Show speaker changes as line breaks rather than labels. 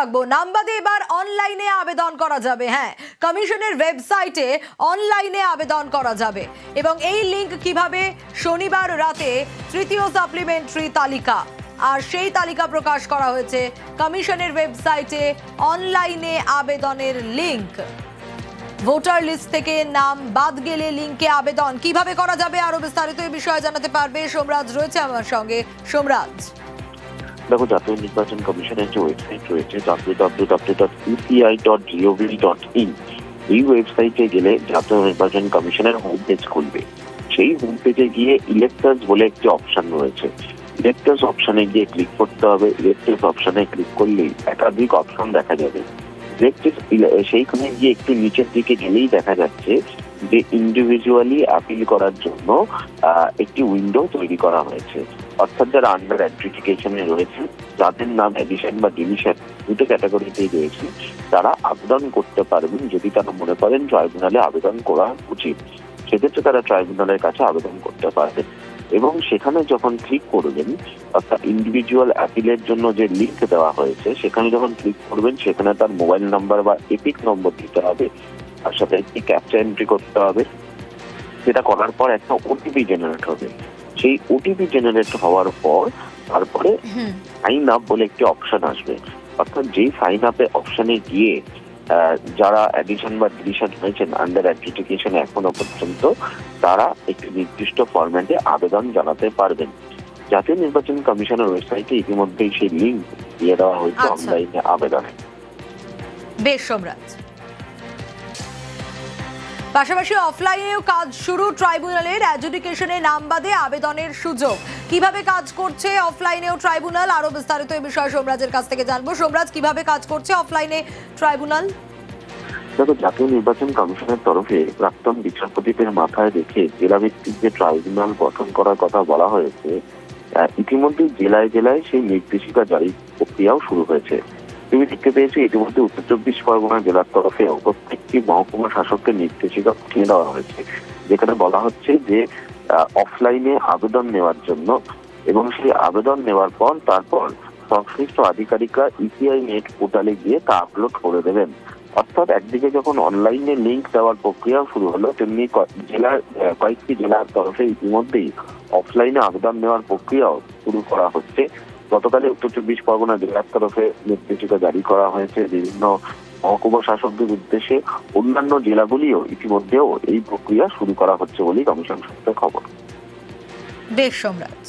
রাখবো। নামবাদে এবার অনলাইনে আবেদন করা যাবে। হ্যাঁ, কমিশনের ওয়েবসাইটে অনলাইনে আবেদন করা যাবে এবং এই লিংক কিভাবে, শনিবার রাতে তৃতীয় সাপ্লিমেন্টারি তালিকা, আর সেই তালিকা প্রকাশ করা হয়েছে কমিশনের ওয়েবসাইটে। অনলাইনে আবেদনের লিংক, ভোটার লিস্ট থেকে নাম বাদ গেলে লিংকে আবেদন কিভাবে করা যাবে, আরো বিস্তারিত এই বিষয়ে জানাতে পারবে সোমরাজ রয়েছে আমার সঙ্গে। সোমরাজ,
দেখো, জাতীয় নির্বাচন কমিশনের যে ওয়েবসাইট রয়েছে www.eci.gov.in, এই ওয়েবসাইটে গেলে জাতীয় নির্বাচন কমিশনের হোম পেজ খুলবে। সেই হোম পেজে গিয়ে ইলেক্টরস বলে একটি অপশন রয়েছে। ইলেক্টরস অপশনে গিয়ে ক্লিক করতে হবে। ইলেক্টরস অপশনে ক্লিক করলেই একাধিক অপশন দেখা যাবে। সেইখানে গিয়ে একটু নিচের দিকে গেলেই দেখা যাচ্ছে যে ইন্ডিভিজুয়ালি আপিল করার জন্য একটি উইন্ডো তৈরি করা হয়েছে। অর্থাৎ যারা আন্ডার অ্যাডজুডিকেশনে রয়েছে, যাদের নাম এডিশন বা ডিলিশন দুটো ক্যাটাগরিতেই রয়েছে, তারা আবেদন করতে পারবেন। যদি তারা মনে করেন ট্রাইব্যুনালে আবেদন করা উচিত, সেক্ষেত্রে তারা ট্রাইব্যুনালের কাছে আবেদন করতে পারবেন। এবং সেখানে যখন ক্লিক করবেন, অর্থাৎ ইন্ডিভিজুয়াল অ্যাপিলের জন্য যে লিঙ্ক দেওয়া হয়েছে, সেখানে যখন ক্লিক করবেন, সেখানে তার মোবাইল নাম্বার বা এপিক নম্বর দিতে হবে, তার সাথে একটি ক্যাপচা এন্ট্রি করতে হবে। সেটা করার পর একটা ওটিপি জেনারেট হবে। সেই ওটিপি জেনারেট হওয়ার পর তারপরে সাইন আপ বলে একটি অপশন আসবে। অর্থাৎ যেই সাইন আপে অপশনে গিয়ে যারা এডিশন বা ডিলিশন হয়েছেন আন্ডার অ্যাডজুডিকেশন এখনো পর্যন্ত, তারা একটি নির্দিষ্ট ফরম্যাটে আবেদন জানাতে পারবেন। জাতীয় নির্বাচন কমিশনের ওয়েবসাইটে ইতিমধ্যেই সেই লিঙ্ক দিয়ে দেওয়া হয়েছে অনলাইনে আবেদনে।
বেশ সোমরাজ, পাশাপাশি অফলাইনেও কাজ শুরু ট্রাইব্যুনালের। অ্যাডজুডিকেশনে নাম বাদে আবেদনের সুযোগ কিভাবে কাজ করছে অফলাইনেও ট্রাইব্যুনাল, আরো বিস্তারিত এই বিষয়ে সোমরাজের কাছ থেকে জানবো। সোমরাজ, কিভাবে কাজ করছে অফলাইনে ট্রাইব্যুনাল?
দেখো, জাতীয় নির্বাচন কমিশনের তরফে প্রাক্তন বিচারপতিদের মাথায় রেখে জেলাভিত্তিক যে ট্রাইব্যুনাল গঠন করার কথা বলা হয়েছে, ইতিমধ্যে জেলায় জেলায় সেই নির্দেশিকা জারি প্রক্রিয়াও শুরু হয়েছে। তুমি দেখতে পেয়েছো ইতিমধ্যে উত্তর চব্বিশ পরগনা জেলার তরফে প্রত্যেকটি মহকুমা শাসককে নির্দেশিকা পাঠিয়ে দেওয়া হয়েছে, যেখানে বলা হচ্ছে যে অফলাইনে আবেদন নেওয়ার জন্য, এবং সেই আবেদন নেওয়ার পর তারপর সংশ্লিষ্ট আধিকারিকরা ইসিআই নেট পোর্টালে গিয়ে তা আপলোড করে দেবেন। অর্থাৎ একদিকে যখন অনলাইনে লিঙ্ক দেওয়ার প্রক্রিয়া শুরু হলো, তেমনি কয়েকটি জেলার তরফে ইতিমধ্যেই অফলাইনে আবেদন নেওয়ার প্রক্রিয়াও শুরু করা হচ্ছে। গতকালে উত্তর চব্বিশ পরগনা জেলার তরফে নির্দেশিকা জারি করা হয়েছে বিভিন্ন মহকুমা শাসকদের উদ্দেশ্যে। অন্যান্য জেলাগুলিও ইতিমধ্যেও এই প্রক্রিয়া শুরু করা হচ্ছে বলেই কমিশন সূত্রে খবর।
বেশ সোমরাজ।